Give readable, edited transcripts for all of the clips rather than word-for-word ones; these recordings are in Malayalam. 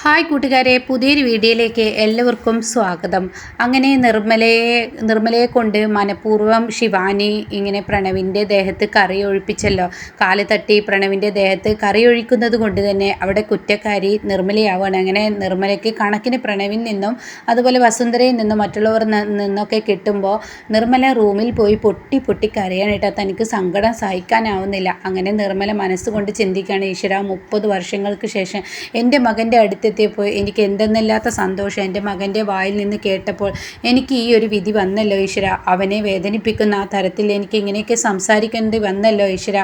ഹായ് കൂട്ടുകാരെ, പുതിയൊരു വീഡിയോയിലേക്ക് എല്ലാവർക്കും സ്വാഗതം. അങ്ങനെ നിർമ്മലയെ കൊണ്ട് മനഃപൂർവ്വം ശിവാനി ഇങ്ങനെ പ്രണവിൻ്റെ ദേഹത്ത് കറി ഒഴിപ്പിച്ചല്ലോ. കാല് തട്ടി പ്രണവിൻ്റെ ദേഹത്ത് കറി ഒഴിക്കുന്നത് കൊണ്ട് തന്നെ അവിടെ കുറ്റക്കാരി നിർമ്മലയാവുകയാണ്. അങ്ങനെ നിർമ്മലയ്ക്ക് കണക്കിന് പ്രണവിൽ നിന്നും അതുപോലെ വസുന്ധരയിൽ നിന്നും മറ്റുള്ളവർ നിന്നൊക്കെ കിട്ടുമ്പോൾ നിർമ്മല റൂമിൽ പോയി പൊട്ടി പൊട്ടി കരയാനിട്ട് തനിക്ക് സങ്കടം സഹിക്കാനാവുന്നില്ല. അങ്ങനെ നിർമ്മല മനസ്സുകൊണ്ട് ചിന്തിക്കുകയാണ്, ഈശ്വര 30 വർഷങ്ങൾക്ക് ശേഷം എൻ്റെ മകൻ്റെ അടുത്തെത്തിയപ്പോൾ എനിക്ക് എന്തെന്നില്ലാത്ത സന്തോഷം എൻ്റെ മകൻ്റെ വായിൽ നിന്ന് കേട്ടപ്പോൾ എനിക്ക് ഈ ഒരു വിധി വന്നല്ലോ ഈശ്വര. അവനെ വേദനിപ്പിക്കുന്ന ആ തരത്തിൽ എനിക്ക് ഇങ്ങനെയൊക്കെ സംസാരിക്കേണ്ടി വന്നല്ലോ ഈശ്വര.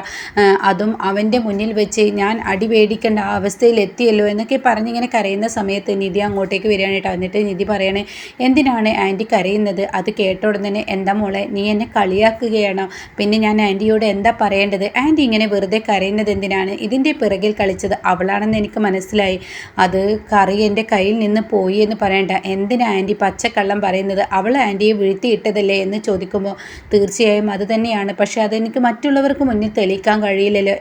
അതും അവൻ്റെ മുന്നിൽ വെച്ച് ഞാൻ അടി പേടിക്കേണ്ട ആ അവസ്ഥയിൽ എത്തിയല്ലോ എന്നൊക്കെ പറഞ്ഞിങ്ങനെ കരയുന്ന സമയത്ത് നിധി അങ്ങോട്ടേക്ക് വരികയാണ് കേട്ടോ. എന്നിട്ട് നിധി പറയണേ, എന്തിനാണ് ആൻറ്റി കരയുന്നത്? അത് കേട്ട ഉടൻ തന്നെ, എന്താ മോളെ നീ എന്നെ കളിയാക്കുകയാണോ? പിന്നെ ഞാൻ ആൻറ്റിയോട് എന്താ പറയേണ്ടത്? ആൻറ്റി ഇങ്ങനെ വെറുതെ കരയുന്നത് എന്തിനാണ്? ഇതിൻ്റെ പിറകിൽ കളിച്ചത് അവളാണെന്ന് എനിക്ക് മനസ്സിലായി. അത് കറി എൻ്റെ കയ്യിൽ നിന്ന് പോയി എന്ന് പറയണ്ട. എന്തിനാ ആൻറ്റി പച്ചക്കള്ളം പറയുന്നത്? അവൾ ആൻറ്റിയെ വീഴ്ത്തിയിട്ടതല്ലേ എന്ന് ചോദിക്കുമ്പോൾ തീർച്ചയായും അത് തന്നെയാണ്. പക്ഷേ അതെനിക്ക് മറ്റുള്ളവർക്ക് മുന്നിൽ തെളിയിക്കാൻ കഴിയില്ലല്ലോ.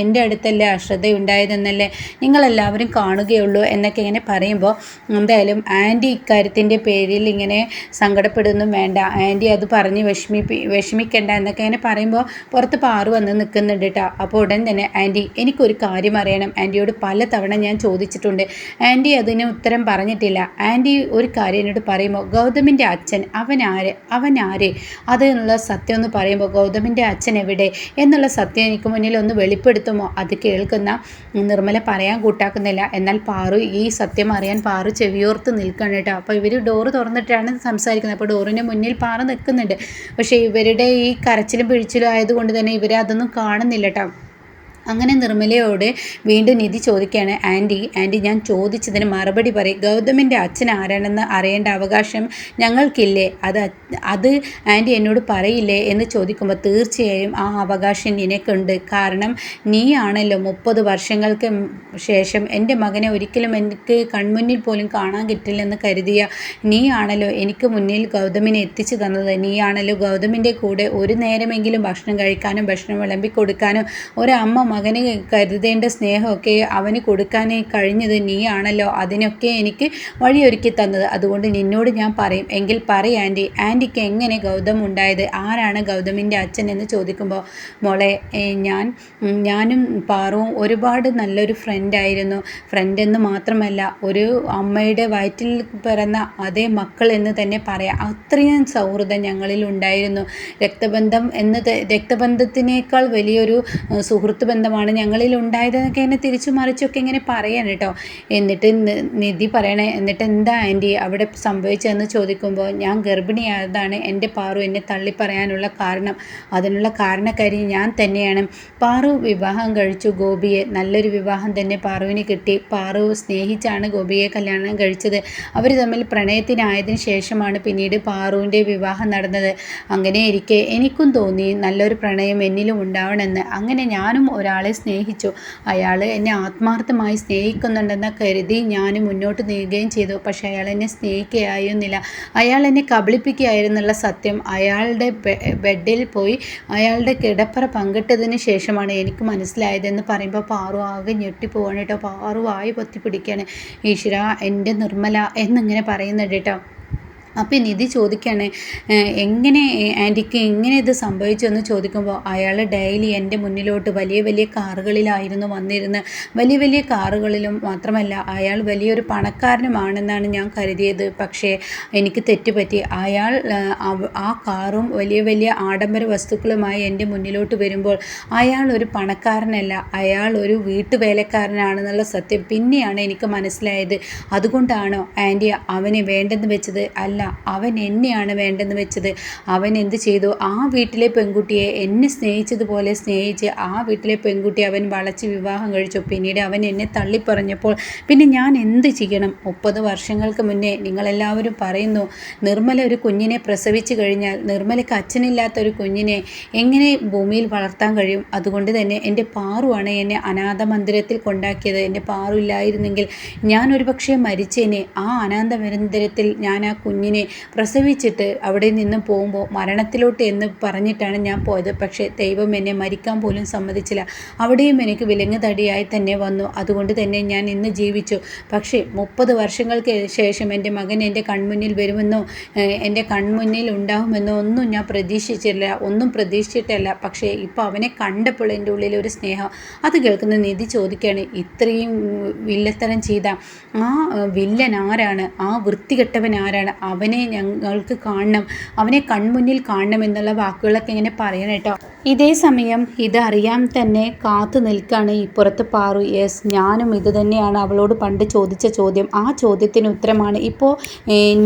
എൻ്റെ അടുത്തല്ലേ അശ്രദ്ധയുണ്ടായതെന്നല്ലേ നിങ്ങളെല്ലാവരും കാണുകയുള്ളൂ എന്നൊക്കെ ഇങ്ങനെ പറയുമ്പോൾ, എന്തായാലും ആൻറ്റി ഇക്കാര്യത്തിൻ്റെ പേരിൽ ഇങ്ങനെ സങ്കടപ്പെടുന്നു വേണ്ട, ആൻറ്റി അത് പറഞ്ഞ് വിഷമിക്കേണ്ട എന്നൊക്കെ ഇങ്ങനെ പറയുമ്പോൾ പുറത്ത് പാറു വന്ന് നിൽക്കുന്നുണ്ട് കേട്ടോ. അപ്പോൾ ഉടൻ തന്നെ, ആൻറ്റി എനിക്കൊരു കാര്യം അറിയണം. ആൻറ്റിയോട് പല തവണ ഞാൻ ചോദിച്ചിട്ടുണ്ട്, ആൻറ്റി അതിന് ഉത്തരം പറഞ്ഞിട്ടില്ല. ആൻറ്റി ഒരു കാര്യം എന്നോട് പറയുമ്പോൾ, ഗൗതമിൻ്റെ അച്ഛൻ അവനാര് അതിനുള്ള സത്യം ഒന്ന് പറയുമ്പോൾ, ഗൗതമിൻ്റെ അച്ഛൻ എവിടെ എന്നുള്ള സത്യം എനിക്ക് മുന്നിൽ ഒന്ന് വെളിപ്പെടുത്തുമോ? അത് കേൾക്കുന്ന നിർമ്മല പറയാൻ കൂട്ടാക്കുന്നില്ല. എന്നാൽ പാറു ഈ സത്യം അറിയാൻ പാറു ചെവിയോർത്ത് നിൽക്കണം കേട്ടോ. അപ്പോൾ ഇവർ ഡോറ് തുറന്നിട്ടാണ് സംസാരിക്കുന്നത്. അപ്പോൾ ഡോറിൻ്റെ മുന്നിൽ പാറു നിൽക്കുന്നുണ്ട്. പക്ഷേ ഇവരുടെ ഈ കരച്ചിലും പിഴിച്ചിലും ആയതുകൊണ്ട് തന്നെ ഇവരെ അതൊന്നും കാണുന്നില്ല കേട്ടോ. അങ്ങനെ നിർമ്മലയോട് വീണ്ടും നിധി ചോദിക്കുകയാണ്, ആൻറ്റി ഞാൻ ചോദിച്ചതിന് മറുപടി പറയും. ഗൗതമിൻ്റെ അച്ഛൻ ആരാണെന്ന് അറിയേണ്ട അവകാശം ഞങ്ങൾക്കില്ലേ? അത് ആൻറ്റി എന്നോട് പറയില്ലേ എന്ന് ചോദിക്കുമ്പോൾ, തീർച്ചയായും ആ അവകാശം നിനക്കുണ്ട്. കാരണം നീയാണല്ലോ 30 വർഷങ്ങൾക്ക് ശേഷം എൻ്റെ മകനെ ഒരിക്കലും എനിക്ക് കൺമുന്നിൽ പോലും കാണാൻ കിട്ടില്ലെന്ന് കരുതിയ നീയാണല്ലോ എനിക്ക് മുന്നിൽ ഗൗതമിനെ എത്തിച്ചു തന്നത്. നീയാണല്ലോ ഗൗതമിൻ്റെ കൂടെ ഒരു നേരമെങ്കിലും ഭക്ഷണം കഴിക്കാനും ഭക്ഷണം വിളമ്പിക്കൊടുക്കാനും ഒരമ്മ മകന് കരുതേണ്ട സ്നേഹമൊക്കെ അവന് കൊടുക്കാൻ കഴിഞ്ഞത് നീയാണല്ലോ. അതിനൊക്കെ എനിക്ക് വഴിയൊരുക്കി തന്നത്. അതുകൊണ്ട് നിന്നോട് ഞാൻ പറയും. എങ്കിൽ പറയും ആൻറ്റിക്ക് എങ്ങനെ ഗൗതം ഉണ്ടായത്? ആരാണ് ഗൗതമിൻ്റെ അച്ഛൻ എന്ന് ചോദിക്കുമ്പോൾ, മോളെ ഞാനും പാറുവും ഒരുപാട് നല്ലൊരു ഫ്രണ്ടായിരുന്നു. ഫ്രണ്ടെന്ന് മാത്രമല്ല, ഒരു അമ്മയുടെ വയറ്റിൽ പിറന്ന അതേ മക്കൾ എന്ന് തന്നെ പറയാം. അത്രയും സൗഹൃദം ഞങ്ങളിൽ ഉണ്ടായിരുന്നു. രക്തബന്ധത്തിനേക്കാൾ വലിയൊരു സുഹൃത്ത് ബന്ധമാണ് ഞങ്ങളിൽ ഉണ്ടായതെന്നൊക്കെ എന്നെ തിരിച്ചു മറിച്ചൊക്കെ ഇങ്ങനെ പറയാൻ കേട്ടോ. എന്നിട്ട് നിധി പറയണേ, എന്നിട്ട് എന്താ ആൻറ്റി അവിടെ സംഭവിച്ചതെന്ന് ചോദിക്കുമ്പോൾ, ഞാൻ ഗർഭിണിയായതാണ് എൻ്റെ പാറു എന്നെ തള്ളിപ്പറയാനുള്ള കാരണം. അതിനുള്ള കാരണക്കാരി ഞാൻ തന്നെയാണ്. പാറു വിവാഹം കഴിച്ചു ഗോപിയെ. നല്ലൊരു വിവാഹം തന്നെ പാറുവിന് കിട്ടി. പാറു സ്നേഹിച്ചാണ് ഗോപിയെ കല്യാണം കഴിച്ചത്. അവർ തമ്മിൽ പ്രണയത്തിനായതിനു ശേഷമാണ് പിന്നീട് പാറുവിൻ്റെ വിവാഹം നടന്നത്. അങ്ങനെ ഇരിക്കെ എനിക്കും തോന്നി നല്ലൊരു പ്രണയം എന്നിലും ഉണ്ടാവണമെന്ന്. അങ്ങനെ ഞാനും ഒരാളെ സ്നേഹിച്ചു. അയാൾ എന്നെ ആത്മാർത്ഥമായി സ്നേഹിക്കുന്നുണ്ടെന്ന് കരുതി ഞാൻ മുന്നോട്ട് നീങ്ങുകയും ചെയ്തു. പക്ഷേ അയാൾ എന്നെ സ്നേഹിക്കുകയായിരുന്നില്ല. അയാൾ എന്നെ കബളിപ്പിക്കുകയായിരുന്നുള്ള സത്യം അയാളുടെ ബെഡിൽ പോയി അയാളുടെ കിടപ്പറ പങ്കിട്ടതിന് ശേഷമാണ് എനിക്ക് മനസ്സിലായതെന്ന് പറയുമ്പോൾ പാറു ആകെ ഞെട്ടിപ്പോവാണ് കേട്ടോ. പാറു വായി പൊത്തി പിടിക്കുകയാണ്. ഈശ്വര എൻ്റെ നിർമ്മല എന്നിങ്ങനെ പറയുന്നുണ്ട് കേട്ടോ. അപ്പോൾ നിധി ചോദിക്കുകയാണ്, എങ്ങനെ ആൻറ്റിക്ക് എങ്ങനെ ഇത് സംഭവിച്ചു എന്ന് ചോദിക്കുമ്പോൾ, അയാൾ ഡെയിലി എൻ്റെ മുന്നിലോട്ട് വലിയ വലിയ കാറുകളിലായിരുന്നു വന്നിരുന്നത്. വലിയ വലിയ കാറുകളിലും മാത്രമല്ല, അയാൾ വലിയൊരു പണക്കാരനുമാണെന്നാണ് ഞാൻ കരുതിയത്. പക്ഷേ എനിക്ക് തെറ്റുപറ്റി. അയാൾ ആ കാറും വലിയ വലിയ ആഡംബര വസ്തുക്കളുമായി എൻ്റെ മുന്നിലോട്ട് വരുമ്പോൾ അയാൾ ഒരു പണക്കാരനല്ല, അയാൾ ഒരു വീട്ടുവേലക്കാരനാണെന്നുള്ള സത്യം പിന്നെയാണ് എനിക്ക് മനസ്സിലായത്. അതുകൊണ്ടാണോ ആൻറ്റി അവനെ വേണ്ടെന്ന് വെച്ചത്? അല്ല, അവൻ എന്നെയാണ് വേണ്ടെന്ന് വെച്ചത്. അവൻ എന്ത് ചെയ്തു? ആ വീട്ടിലെ പെൺകുട്ടിയെ എന്നെ സ്നേഹിച്ചതുപോലെ സ്നേഹിച്ച് ആ വീട്ടിലെ പെൺകുട്ടിയെ അവൻ വളച്ച് വിവാഹം കഴിച്ചു. പിന്നീട് അവൻ എന്നെ തള്ളിപ്പറഞ്ഞപ്പോൾ പിന്നെ ഞാൻ എന്ത് ചെയ്യണം? 30 വർഷങ്ങൾക്ക് മുന്നേ നിങ്ങളെല്ലാവരും പറയുന്നു, നിർമ്മല ഒരു കുഞ്ഞിനെ പ്രസവിച്ചു കഴിഞ്ഞാൽ നിർമ്മലയ്ക്ക് അച്ഛനില്ലാത്തൊരു കുഞ്ഞിനെ എങ്ങനെ ഭൂമിയിൽ വളർത്താൻ കഴിയും? അതുകൊണ്ട് തന്നെ എൻ്റെ പാറുവാണ് എന്നെ അനാഥ മന്ദിരത്തിൽ കൊണ്ടാക്കിയത്. എൻ്റെ പാറു ഇല്ലായിരുന്നെങ്കിൽ ഞാൻ ഒരു പക്ഷേ മരിച്ചേനെ. ആ അനാഥ മന്ദിരത്തിൽ ഞാൻ ആ കുഞ്ഞിനെ കുഞ്ഞിനെ പ്രസവിച്ചിട്ട് അവിടെ നിന്നും പോകുമ്പോൾ മരണത്തിലോട്ട് എന്ന് പറഞ്ഞിട്ടാണ് ഞാൻ പോയത്. പക്ഷേ ദൈവം എന്നെ മരിക്കാൻ പോലും സമ്മതിച്ചില്ല. അവിടെയും എനിക്ക് വിലങ്ങ് തടിയായി തന്നെ വന്നു. അതുകൊണ്ട് തന്നെ ഞാൻ ഇന്ന് ജീവിച്ചു. പക്ഷേ 30 വർഷങ്ങൾക്ക് ശേഷം എൻ്റെ മകൻ എൻ്റെ കൺമുന്നിൽ വരുമെന്നോ എൻ്റെ കൺമുന്നിൽ ഉണ്ടാകുമെന്നോ ഒന്നും ഞാൻ ഒന്നും പ്രതീക്ഷിച്ചിട്ടല്ല. പക്ഷേ ഇപ്പോൾ അവനെ കണ്ടപ്പോൾ എൻ്റെ ഉള്ളിൽ ഒരു സ്നേഹം. അത് കേൾക്കുന്ന നിധി ചോദിക്കുകയാണ്, ഇത്രയും വില്ലത്തരം ചെയ്ത ആ വില്ലൻ ആരാണ്? ആ വൃത്തികെട്ടവൻ ആരാണ്? അവനെ ഞങ്ങൾക്ക് കാണണം, അവനെ കൺമുന്നിൽ കാണണം എന്നുള്ള വാക്കുകളൊക്കെ ഇങ്ങനെ പറയണം കേട്ടോ. ഇതേ സമയം ഇതറിയാൻ തന്നെ കാത്തു നിൽക്കുകയാണ് ഇപ്പുറത്ത് പാറു. യെസ്, ഞാനും ഇത് തന്നെയാണ് അവളോട് പണ്ട് ചോദിച്ച ചോദ്യം. ആ ചോദ്യത്തിന് ഉത്തരമാണ് ഇപ്പോൾ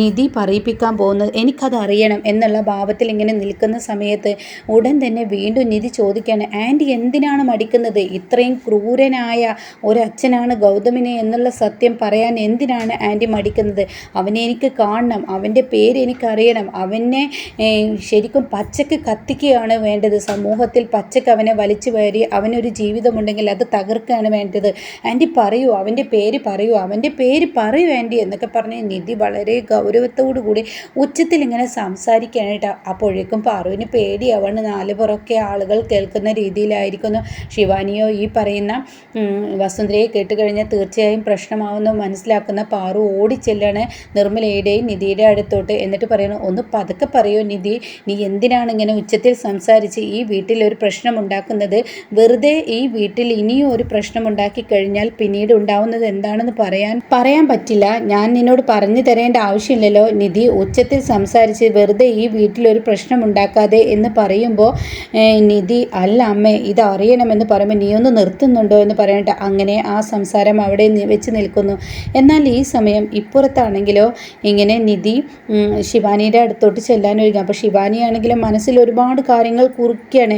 നിധി പറയിപ്പിക്കാൻ പോകുന്നത്. എനിക്കത് അറിയണം എന്നുള്ള ഭാവത്തിൽ ഇങ്ങനെ നിൽക്കുന്ന സമയത്ത് ഉടൻ തന്നെ വീണ്ടും നിധി ചോദിക്കുകയാണ്, ആൻറ്റി എന്തിനാണ് മടിക്കുന്നത്? ഇത്രയും ക്രൂരനായ ഒരച്ഛനാണ് ഗൗതമിനെ എന്നുള്ള സത്യം പറയാൻ എന്തിനാണ് ആൻറ്റി മടിക്കുന്നത്? അവനെ എനിക്ക് കാണണം, അവൻ്റെ പേര് എനിക്കറിയണം, അവനെ ശരിക്കും പച്ചക്ക് കത്തിക്കുകയാണ് വേണ്ടത്. സമൂഹത്തിൽ പച്ചക്ക് അവനെ വലിച്ചു കയറി അവനൊരു ജീവിതമുണ്ടെങ്കിൽ അത് തകർക്കുകയാണ് വേണ്ടത്. ആൻറ്റി പറയൂ, അവൻ്റെ പേര് പറയൂ, അവൻ്റെ പേര് പറയൂ ആൻറ്റി എന്നൊക്കെ പറഞ്ഞ് നിധി വളരെ ഗൗരവത്തോടു കൂടി ഉച്ചത്തിൽ ഇങ്ങനെ സംസാരിക്കുകയാണ് കേട്ടോ. അപ്പോഴേക്കും പാറുവിന് പേടിയാവാണ്. നാലുപുറമൊക്കെ ആളുകൾ കേൾക്കുന്ന രീതിയിലായിരിക്കുന്നു. ശിവാനിയോ ഈ പറയുന്ന വസുന്ധരയെ കേട്ടുകഴിഞ്ഞാൽ തീർച്ചയായും പ്രശ്നമാവുമെന്ന് മനസ്സിലാക്കുന്ന പാറു ഓടിച്ചെല്ലാണ് നിർമ്മലയുടെയും നിധിയുടെ അടുത്തോട്ട്. എന്നിട്ട് പറയുന്നു, ഒന്ന് പതുക്കെ പറയൂ നിധി, നീ എന്തിനാണ് ഇങ്ങനെ ഉച്ചത്തിൽ സംസാരിച്ച് ഈ വീട്ടിൽ ഒരു പ്രശ്നം ഉണ്ടാക്കുന്നത്? വെറുതെ ഈ വീട്ടിൽ ഇനിയും ഒരു പ്രശ്നം ഉണ്ടാക്കി കഴിഞ്ഞാൽ പിന്നീട് ഉണ്ടാവുന്നത് എന്താണെന്ന് പറയാൻ പറ്റില്ല. ഞാൻ നിന്നോട് പറഞ്ഞു തരേണ്ട ആവശ്യമില്ലല്ലോ. നിധി ഉച്ചത്തിൽ സംസാരിച്ച് വെറുതെ ഈ വീട്ടിലൊരു പ്രശ്നം ഉണ്ടാക്കാതെ എന്ന് പറയുമ്പോൾ നിധി, അല്ല അമ്മേ, ഇത് അറിയണമെന്ന് പറയുമ്പോൾ നീ ഒന്ന് നിർത്തുന്നുണ്ടോ എന്ന് പറയട്ടെ. അങ്ങനെ ആ സംസാരം അവിടെ വെച്ച് നിൽക്കുന്നു. എന്നാൽ ഈ സമയം ഇപ്പുറത്താണെങ്കിലോ ഇങ്ങനെ നിധി ശിവാനിയുടെ അടുത്തോട്ട് ചെല്ലാനൊരുങ്ങും. അപ്പോൾ ശിവാനിയാണെങ്കിലും മനസ്സിൽ ഒരുപാട് കാര്യങ്ങൾ കുറിക്കുകയാണ്.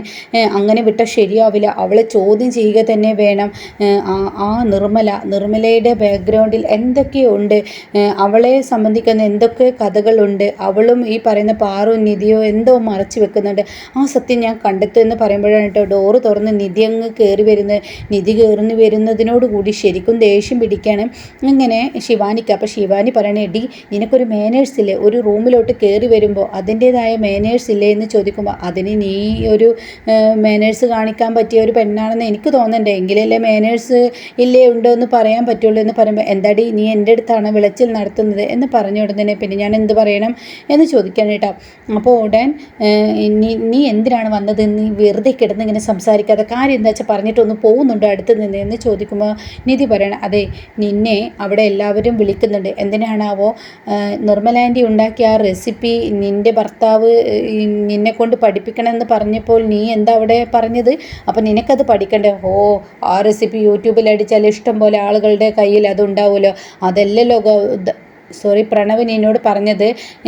അങ്ങനെ വിട്ടാൽ ശരിയാവില്ല, അവളെ ചോദ്യം ചെയ്യുക തന്നെ വേണം. ആ നിർമ്മലയുടെ ബാക്ക്ഗ്രൗണ്ടിൽ എന്തൊക്കെയുണ്ട്, അവളെ സംബന്ധിക്കുന്ന എന്തൊക്കെ കഥകളുണ്ട്, അവളും ഈ പറയുന്ന പാറു നിധിയോ എന്തോ മറച്ചു വെക്കുന്നുണ്ട്. ആ സത്യം ഞാൻ കണ്ടെത്തുമെന്ന് പറയുമ്പോഴാണ് കേട്ടോ ഡോറ് തുറന്ന് നിധി അങ്ങ് കയറി വരുന്നത്. നിധി കയറി വരുന്നതിനോടുകൂടി ശരിക്കും ദേഷ്യം പിടിക്കുകയാണ് ഇങ്ങനെ ശിവാനിക്ക്. അപ്പോൾ ശിവാനി പറയണേ, എടി നിനക്കൊരു മാനേഴ്സ് ഇല്ലേ? ഒരു റൂമിലോട്ട് കയറി വരുമ്പോൾ അതിൻ്റേതായ മാനേഴ്സ് ഇല്ലേ എന്ന് ചോദിക്കുമ്പോൾ, അതിന് നീ ഒരു മാനേഴ്സ് കാണിക്കാൻ പറ്റിയ ഒരു പെണ്ണാണെന്ന് എനിക്ക് തോന്നണ്ടേ, എങ്കിലല്ലേ മാനേഴ്സ് ഇല്ലേ ഉണ്ടോ എന്ന് പറയാൻ പറ്റുള്ളൂ എന്ന് പറയുമ്പോൾ, എന്താടി നീ എൻ്റെ അടുത്താണ് വിളച്ചിൽ നടത്തുന്നത് എന്ന് പറഞ്ഞു ഉടനെ പിന്നെ ഞാൻ എന്ത് പറയണം എന്ന് ചോദിക്കാൻ കേട്ടോ. അപ്പോൾ ഉടൻ നീ എന്തിനാണ് വന്നത്? നീ വെറുതെ കിടന്ന് ഇങ്ങനെ സംസാരിക്കാതെ കാര്യം എന്താ വെച്ചാൽ പറഞ്ഞിട്ടൊന്ന് പോകുന്നുണ്ടോ അടുത്ത് നിന്ന് എന്ന് ചോദിക്കുമ്പോൾ നിധി പറയണം, അതെ, നിന്നെ അവിടെ എല്ലാവരും വിളിക്കുന്നുണ്ട്. എന്തിനാണാവോ നിർമ്മല ആൻറ്റി ഉണ്ടാക്കിയ ആ റെസിപ്പി നിൻ്റെ ഭർത്താവ് നിന്നെ കൊണ്ട് പഠിപ്പിക്കണമെന്ന് പറഞ്ഞപ്പോൾ നീ എന്താ അവിടെ പറഞ്ഞത്? അപ്പം നിനക്കത് പഠിക്കണ്ടേ? ഓ, ആ റെസിപ്പി യൂട്യൂബിൽ അടിച്ചാൽ ഇഷ്ടം പോലെ ആളുകളുടെ കയ്യിൽ അതുണ്ടാവുമല്ലോ. അതല്ലല്ലോ പ്രണവ് നിന്നോട് പറഞ്ഞത്.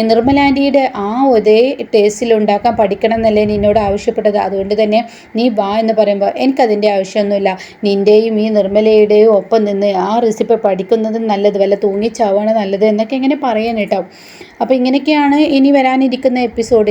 നിർമ്മല ആൻറ്റിയുടെ ആ ഒരേ ടേസ്റ്റിൽ ഉണ്ടാക്കാൻ പഠിക്കണം എന്നല്ലേ നിന്നോട് ആവശ്യപ്പെട്ടത്. അതുകൊണ്ട് തന്നെ നീ വാ എന്ന് പറയുമ്പോൾ എനിക്കതിൻ്റെ ആവശ്യമൊന്നുമില്ല. നിൻ്റെയും ഈ നിർമ്മലയുടെയും ഒപ്പം നിന്ന് ആ റെസിപ്പി പഠിക്കുന്നത് നല്ലത്, വല്ല തൂങ്ങിച്ചാവാണ് നല്ലത് എന്നൊക്കെ ഇങ്ങനെ പറയാൻ കേട്ടോ. അപ്പോൾ ഇങ്ങനെയൊക്കെയാണ് ഇനി വരാനിരിക്കുന്ന എപ്പിസോഡിൽ